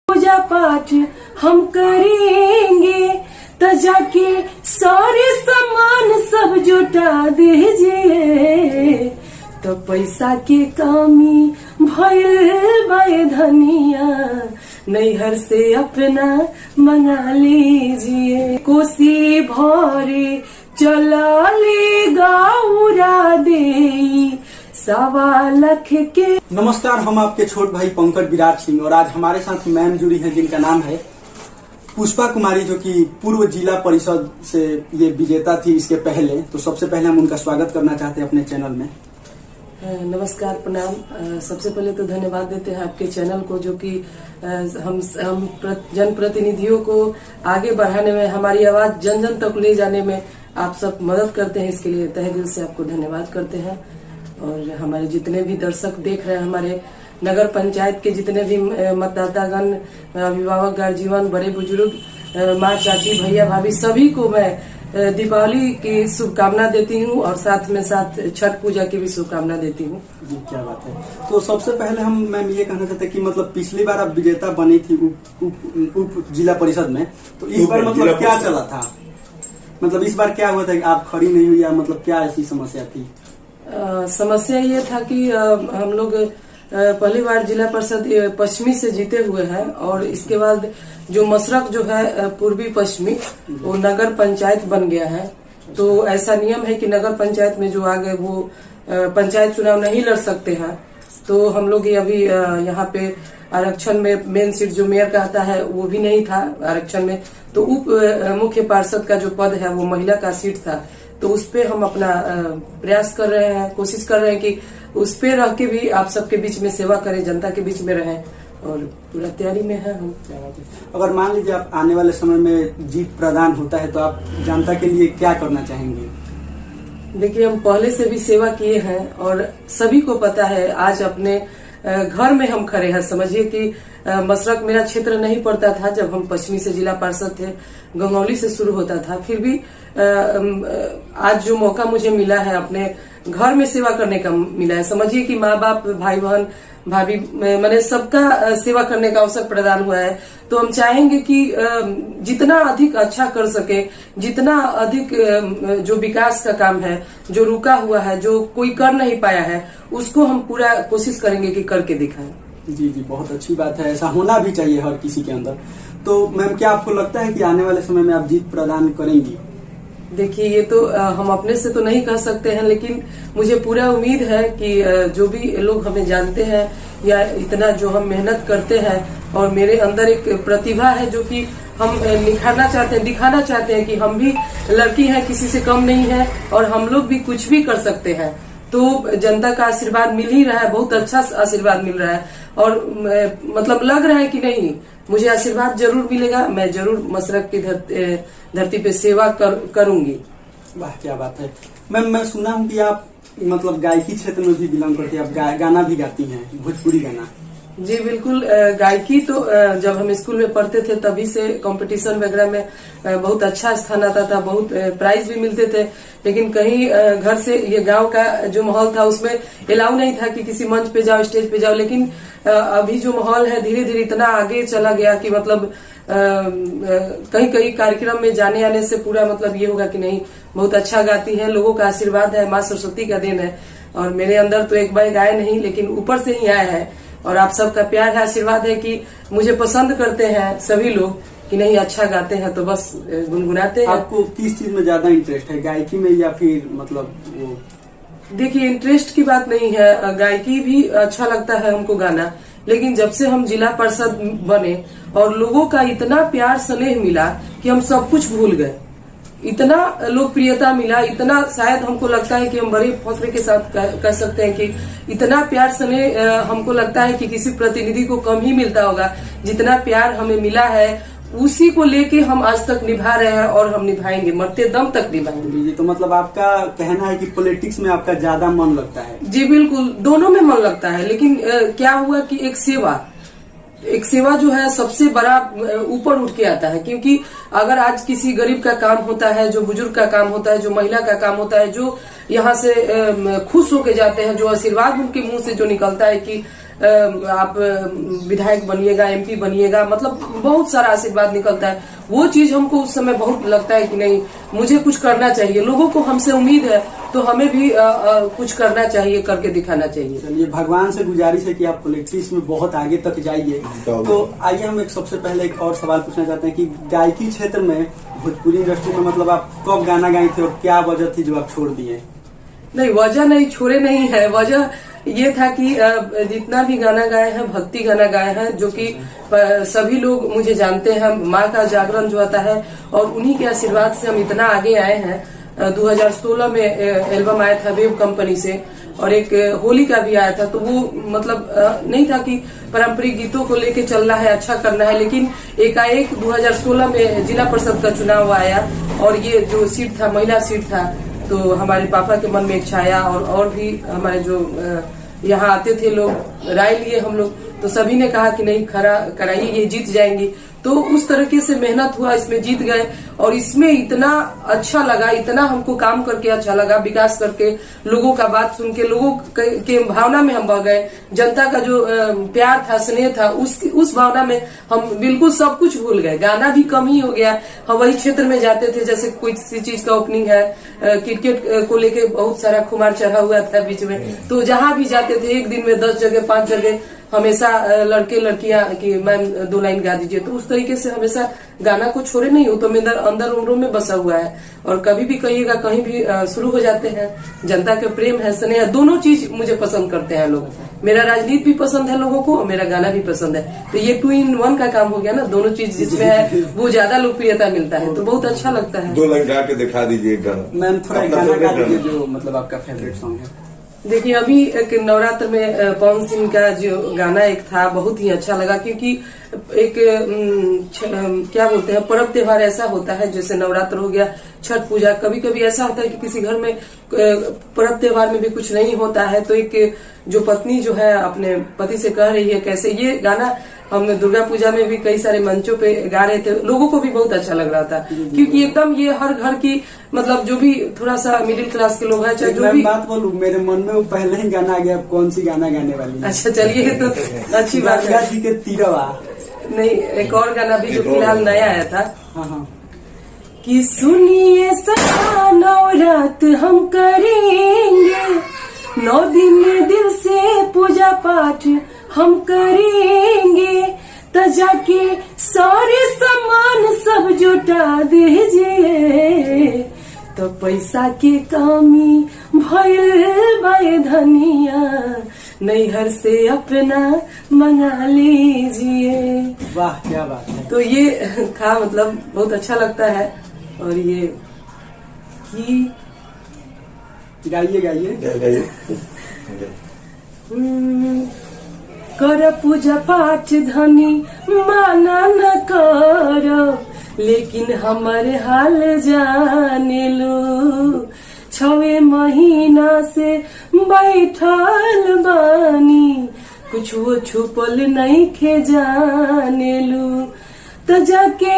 पूजा पाठ हम करेंगे तो जाके सारे सामान सब जुटा दीजिए। तो पैसा की कमी भइल बाए धनिया, नैहर से अपना मंगा लीजिए। कोसी भरे चला ले गौरा दे 1.25 लाख के। नमस्कार, हम आपके छोट भाई पंकज विराट सिंह और आज हमारे साथ मैम जुड़ी हैं जिनका नाम है पुष्पा कुमारी, जो कि पूर्व जिला परिषद से ये विजेता थी इसके पहले। तो सबसे पहले हम उनका स्वागत करना चाहते हैं अपने चैनल में। नमस्कार, प्रणाम। सबसे पहले तो धन्यवाद देते हैं आपके चैनल को, जो कि हम जनप्रतिनिधियों को आगे बढ़ाने में, हमारी आवाज जन जन तक ले जाने में आप सब मदद करते हैं। इसके लिए तहे दिल से आपको धन्यवाद करते हैं। और हमारे जितने भी दर्शक देख रहे हैं, हमारे नगर पंचायत के जितने भी मतदातागण, अभिभावक, गार्जियन, बड़े बुजुर्ग, माँ, चाची, भैया, भाभी, सभी को मैं दीपावली की शुभकामना देती हूँ और साथ में साथ छठ पूजा की भी शुभकामना देती हूँ। जी, क्या बात है। तो सबसे पहले हम मैम ये कहना चाहते हैं कि मतलब पिछली बार आप विजेता बनी थी उप जिला परिषद में, तो इस बार मतलब क्या चला था? मतलब इस बार क्या हुआ था कि आप खड़ी नहीं हुई, या मतलब क्या ऐसी समस्या थी? समस्या ये था कि हम लोग पहली बार जिला परिषद पश्चिमी से जीते हुए हैं, और इसके बाद जो मशरक जो है पूर्वी पश्चिमी, वो नगर पंचायत बन गया है। तो ऐसा नियम है कि नगर पंचायत में जो आ गए वो पंचायत चुनाव नहीं लड़ सकते हैं। तो हम लोग अभी यहाँ पे आरक्षण में मेन सीट जो मेयर का आता है वो भी नहीं था आरक्षण में। तो उप मुख्य पार्षद का जो पद है वो महिला का सीट था। तो उस पे हम अपना प्रयास कर रहे हैं, कोशिश कर रहे हैं कि उस पे रह के भी आप सबके बीच में सेवा करें, जनता के बीच में रहें, और पूरा तैयारी में है हम। अगर मान लीजिए आप आने वाले समय में जीत प्रदान होता है तो आप जनता के लिए क्या करना चाहेंगे? देखिए, हम पहले से भी सेवा किए हैं और सभी को पता है। आज अपने घर में हम खड़े हैं। समझिए कि मशरक मेरा क्षेत्र नहीं पड़ता था जब हम पश्चिमी से जिला पार्षद थे, गंगौली से शुरू होता था। फिर भी आज जो मौका मुझे मिला है अपने घर में सेवा करने का मिला है। समझिए कि माँ बाप, भाई बहन, भाभी, मैंने सबका सेवा करने का अवसर प्रदान हुआ है। तो हम चाहेंगे कि जितना अधिक अच्छा कर सके, जितना अधिक जो विकास का काम है, जो रुका हुआ है, जो कोई कर नहीं पाया है, उसको हम पूरा कोशिश करेंगे कि करके दिखाएं। जी जी, बहुत अच्छी बात है। ऐसा होना भी चाहिए हर किसी के अंदर। तो मैम, क्या आपको लगता है कि आने वाले समय में आप जीत प्रदान करेंगी? देखिए, ये तो हम अपने से तो नहीं कह सकते हैं, लेकिन मुझे पूरा उम्मीद है कि जो भी लोग हमें जानते हैं या इतना जो हम मेहनत करते हैं, और मेरे अंदर एक प्रतिभा है जो कि हम निखारना चाहते हैं, दिखाना चाहते हैं कि हम भी लड़की हैं, किसी से कम नहीं है, और हम लोग भी कुछ भी कर सकते हैं। तो जनता का आशीर्वाद मिल ही रहा है, बहुत अच्छा आशीर्वाद मिल रहा है, और मतलब लग रहा है कि नहीं, मुझे आशीर्वाद जरूर मिलेगा। मैं जरूर मशरक की धरती पे सेवा करूंगी। वाह, क्या बात है। मैम, मैं सुना हूँ कि आप मतलब गायकी क्षेत्र में भी बिलोंग करती है, आप गाना भी गाती हैं, भोजपुरी गाना। जी बिल्कुल। गायकी तो जब हम स्कूल में पढ़ते थे तभी से कंपटीशन वगैरह में बहुत अच्छा स्थान आता था, बहुत प्राइज भी मिलते थे। लेकिन कहीं घर से, ये गांव का जो माहौल था उसमें अलाउ नहीं था कि किसी मंच पे जाओ, स्टेज पे जाओ। लेकिन अभी जो माहौल है धीरे धीरे इतना आगे चला गया कि मतलब कहीं कहीं कार्यक्रम में जाने आने से पूरा मतलब ये होगा कि नहीं, बहुत अच्छा गाती है, लोगों का आशीर्वाद है, माँ सरस्वती का देन है। और मेरे अंदर तो एक बार गाए नहीं, लेकिन ऊपर से ही आया है। और आप सबका प्यार है, आशीर्वाद है कि मुझे पसंद करते हैं सभी लोग कि नहीं अच्छा गाते हैं, तो बस गुनगुनाते हैं। आपको किस चीज में ज्यादा इंटरेस्ट है, गायकी में या फिर मतलब वो? देखिए, इंटरेस्ट की बात नहीं है, गायकी भी अच्छा लगता है हमको गाना। लेकिन जब से हम जिला परिषद बने और लोगों का इतना प्यार स्नेह मिला कि हम सब कुछ भूल गए। इतना लोकप्रियता मिला, इतना, शायद हमको लगता है कि हम बड़े फौसले के साथ कह सकते हैं कि इतना प्यार स्नेह हमको लगता है कि किसी प्रतिनिधि को कम ही मिलता होगा। जितना प्यार हमें मिला है उसी को लेके हम आज तक निभा रहे हैं, और हम निभाएंगे, मरते दम तक निभाएंगे। जी, तो मतलब आपका कहना है कि पॉलिटिक्स में आपका ज्यादा मन लगता है? जी बिल्कुल, दोनों में मन लगता है। लेकिन क्या हुआ कि एक सेवा जो है सबसे बड़ा ऊपर उठ के आता है। क्योंकि अगर आज किसी गरीब का काम होता है, जो बुजुर्ग का काम होता है, जो महिला का काम होता है, जो यहाँ से खुश होके जाते हैं, जो आशीर्वाद उनके मुंह से जो निकलता है कि आप विधायक बनिएगा, MP बनिएगा, मतलब बहुत सारा आशीर्वाद निकलता है। वो चीज हमको उस समय बहुत लगता है कि नहीं, मुझे कुछ करना चाहिए, लोगों को हमसे उम्मीद है तो हमें भी कुछ करना चाहिए, करके दिखाना चाहिए। चलिए, भगवान से गुजारिश है कि आप पॉलिटिक्स में बहुत आगे तक जाइए। तो आइए हम सबसे पहले एक और सवाल पूछना चाहते हैं कि गायकी क्षेत्र में, भोजपुरी इंडस्ट्री में मतलब आप कब गाना गाए थे और क्या वजह थी जो आप छोड़ दिए? नहीं, वजह नहीं, छोड़े नहीं है। वजह ये था कि जितना भी गाना गाए हैं, भक्ति गाना गाए हैं, जो कि सभी लोग मुझे जानते हैं। माँ का जागरण जो आता है और उन्हीं के आशीर्वाद से हम इतना आगे आए हैं। 2016 में एल्बम आया था वेब कंपनी से, और एक होली का भी आया था। तो वो मतलब नहीं था कि पारंपरिक गीतों को लेके चलना है, अच्छा करना है, लेकिन एकाएक 2016 में जिला परिषद का चुनाव आया और ये जो सीट था, महिला सीट था, तो हमारे पापा के मन में एक छाया, और भी हमारे जो यहाँ आते थे लोग, राय लिए हम लोग, तो सभी ने कहा कि नहीं, खरा कराइए, ये जीत जाएंगी। तो उस तरीके से मेहनत हुआ, इसमें जीत गए, और इसमें इतना अच्छा लगा, इतना हमको काम करके अच्छा लगा, विकास करके, लोगों का बात सुन के, लोगों के भावना में हम बह गए। जनता का जो प्यार था, स्नेह था, उस भावना में हम बिल्कुल सब कुछ भूल गए। गाना भी कम ही हो गया। हम वही क्षेत्र में जाते थे, जैसे कोई सी चीज का ओपनिंग है, क्रिकेट को लेके बहुत सारा खुमार चढ़ा हुआ था बीच में, तो जहाँ भी जाते थे, एक दिन में 10 जगह 5 जगह हमेशा लड़के लड़कियां कि मैम 2 लाइन गा दीजिए। तो उस तरीके से हमेशा गाना को छोड़े नहीं हो, तो मेरे अंदर उम्रों में बसा हुआ है, और कभी भी कहिएगा, कहीं भी शुरू हो जाते हैं। जनता के प्रेम है, स्नेह, दोनों चीज मुझे पसंद करते हैं लोग। मेरा राजनीति भी पसंद है लोगों को, और मेरा गाना भी पसंद है। तो ये 2 in 1 का काम हो गया ना, दोनों चीज जिसमें है वो ज्यादा लोकप्रियता मिलता है, तो बहुत अच्छा लगता है। 2 लाइन गा के दिखा दीजिए गाना। मैम थोड़ा गाना गा दीजिए जो मतलब आपका फेवरेट सॉन्ग है। देखिए, अभी एक नवरात्र में पवन सिंह का जो गाना एक था, बहुत ही अच्छा लगा, क्योंकि एक क्या बोलते हैं, पर्व त्योहार ऐसा होता है, जैसे नवरात्र हो गया, छठ पूजा, कभी कभी ऐसा होता है कि किसी घर में पर्व त्योहार में भी कुछ नहीं होता है, तो एक जो पत्नी जो है अपने पति से कह रही है कैसे, ये गाना हम दुर्गा पूजा में भी कई सारे मंचों पे गा रहे थे, लोगों को भी बहुत अच्छा लग रहा था, क्योंकि एकदम ये हर घर की, मतलब जो भी थोड़ा सा मिडिल क्लास के लोग हैं, चाहे जो भी। बात बोलूं, मेरे मन में वो पहले ही गाना आ गया, कौन सी गाना गाने वाली? अच्छा, चलिए, तो अच्छी बात है। जी के तीरवा नहीं, एक और गाना भी जो फिलहाल नया आया था। हाँ। कि सुनिए सदा नवरात हम करेंगे, 9 दिन दिल से पूजा पाठ हम करेंगे, तो जाके सारे सामान सब जुटा दीजिए, तो पैसा की कमी भइल बाए धनिया, नैहर से अपना मंगा लीजिए। वाह, क्या बात है। तो ये था, मतलब बहुत अच्छा लगता है। और ये कि गाइए कर पूजा पाठ धनी माना न कर, लेकिन हमारे हाल जाने लो, 6 महीना से बैठल बानी, कुछ वो छुपल नहीं खे जाने लो, तो जाके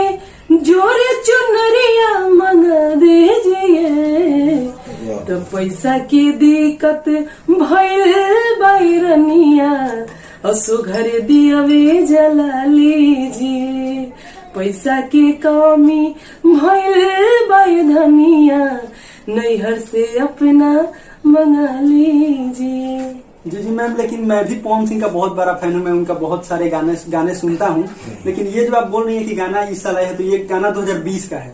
जोरे चुनरिया मंगा दीजिए, तो पैसा की दिक्कत भइल बैरनिया, असो घर दियवे जला लीजिए, पैसा की कमी भइल बाई धनिया, नैहर से अपना मंगा लीजिए। जी मैम, लेकिन मैं भी पवन सिंह का बहुत बड़ा फैन हूँ, मैं उनका बहुत सारे गाने सुनता हूँ, लेकिन ये जो आप बोल रही है कि गाना इस साल है, तो ये गाना 2020 का है?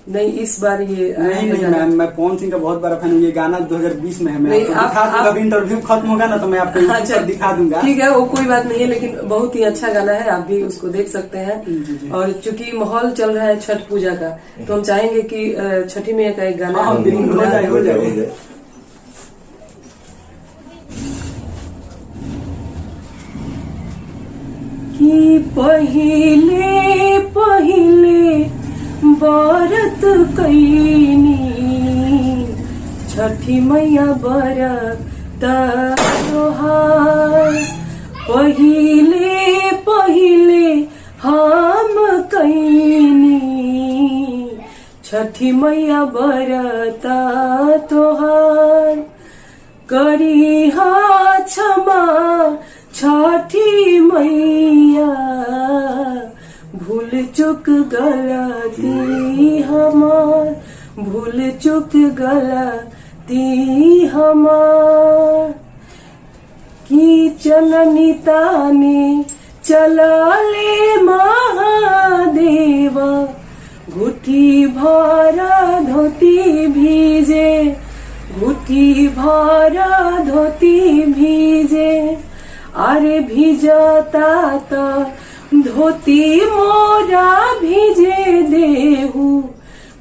नहीं, इस बार ये नहीं मैम, मैं पवन सिंह का बहुत बड़ा फैन हूँ, ये गाना 2020 में है। मैं दिखा दूंगा, अभी इंटरव्यू खत्म होगा ना तो मैं आपको अच्छा दिखा दूंगा। ठीक है, वो कोई बात नहीं है, लेकिन बहुत ही अच्छा गाना है, आप भी उसको देख सकते हैं। और चूंकि माहौल चल रहा है छठ पूजा का, तो हम चाहेंगे कि छठी मैया का एक गाना हो जाए। कि पहिले बरत कैनी, छठी मैया बरत तोहार, पहिले हम कैनी, छठी मैया बरत तोहार, करी हा क्षमा छठ मैया भूल चुक गलती हमार, भूल चुक गलती हमार। की चननी ताने चलाले महादेव, घुटी भरा धोती भीजे, घुटी भरा धोती भीजे। अरे भिजता तो धोती मोरा भीजे देहू,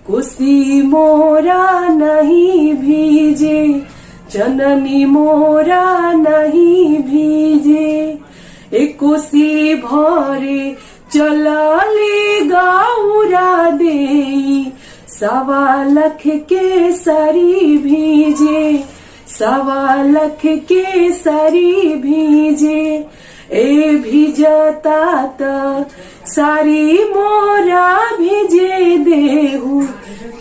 कुशी मोरा नहीं भीजे, चननी मोरा नहीं भीजे। एक कोसी भरे चलाले गौरा देई, 1.25 के सारी भीजे, 1.25 के सारी भीजे। ए भिजता त सारी मोरा भीजे देहू,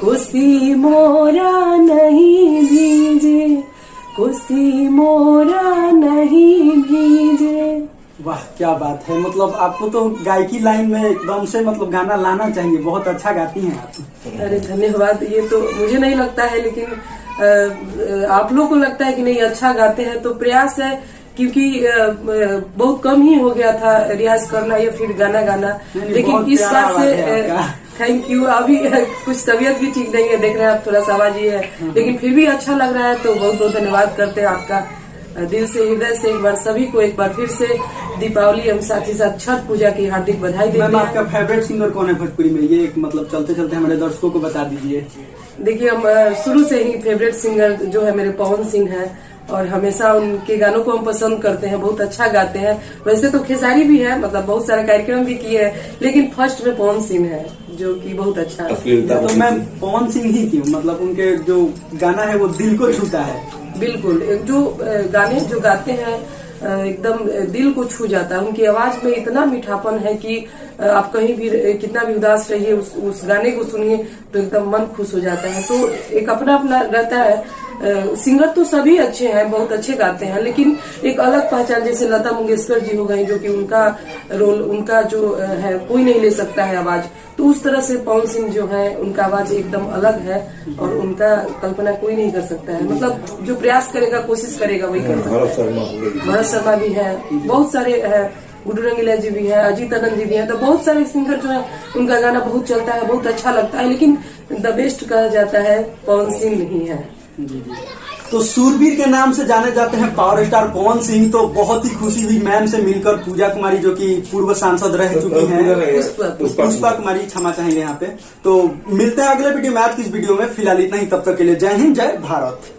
कुशी मोरा नहीं भीजे, कुशी मोरा नहीं भीजे। वाह क्या बात है, मतलब आपको तो गायकी लाइन में एकदम से मतलब गाना लाना चाहिए, बहुत अच्छा गाती हैं आप। अरे धन्यवाद। ये तो मुझे नहीं लगता है, लेकिन आप लोग को लगता है कि नहीं अच्छा गाते हैं, तो प्रयास है, क्योंकि बहुत कम ही हो गया था रियाज करना या फिर गाना गाना। लेकिन इस बार से थैंक यू। अभी कुछ तबीयत भी ठीक नहीं है, देख रहे हैं आप, थोड़ा सा आवाज ही है, लेकिन फिर भी अच्छा लग रहा है, तो बहुत बहुत धन्यवाद करते हैं आपका दिल से, हृदय से। एक बार सभी को एक बार फिर से दीपावली एवं साथ ही साथ छठ पूजा की हार्दिक बधाई देते हैं। आपका फेवरेट सिंगर कौन है भोजपुरी में, ये एक मतलब चलते चलते हमारे दर्शकों को बता दीजिए। देखिए, हम शुरू से ही फेवरेट सिंगर जो है मेरे पवन सिंह है, और हमेशा उनके गानों को हम पसंद करते हैं, बहुत अच्छा गाते हैं। वैसे तो खेसारी भी है, मतलब बहुत सारे कार्यक्रम भी किए हैं, लेकिन फर्स्ट में पवन सिंह है जो कि बहुत अच्छा है। तो मैं पवन सिंह ही क्यों, मतलब उनके जो गाना है वो दिल को छूता है। बिल्कुल, जो गाने जो गाते हैं एकदम दिल को छू जाता है। उनकी आवाज में इतना मीठापन है कि आप कहीं भी कितना भी उदास रहिए, उस गाने को सुनिए तो एकदम मन खुश हो जाता है। तो एक अपना अपना रहता है। सिंगर तो सभी अच्छे हैं, बहुत अच्छे गाते हैं, लेकिन एक अलग पहचान, जैसे लता मंगेशकर जी हो गई, जो कि उनका रोल, उनका जो है कोई नहीं ले सकता है आवाज, तो उस तरह से पवन सिंह जो है उनका आवाज एकदम अलग है, और उनका कल्पना कोई नहीं कर सकता है। मतलब जो प्रयास करेगा, कोशिश करेगा, वही कर सकता है। भरत शर्मा भी है, बहुत सारे है, गुड्डू रंगीला जी भी है, अजीत आनंद जी भी है, तो बहुत सारे सिंगर जो है उनका गाना बहुत चलता है, बहुत अच्छा लगता है, लेकिन द बेस्ट कहा जाता है पवन सिंह ही है। तो सूरवीर के नाम से जाने जाते हैं पावर स्टार पवन सिंह। तो बहुत ही खुशी हुई मैम से मिलकर, पूजा कुमारी जो कि पूर्व सांसद रह चुकी हैं, पुष्पा कुमारी, क्षमा चाहेंगे यहाँ पे। तो मिलते हैं अगले वीडियो में, आज की इस वीडियो में फिलहाल इतना ही, तब तक के लिए जय हिंद, जय भारत।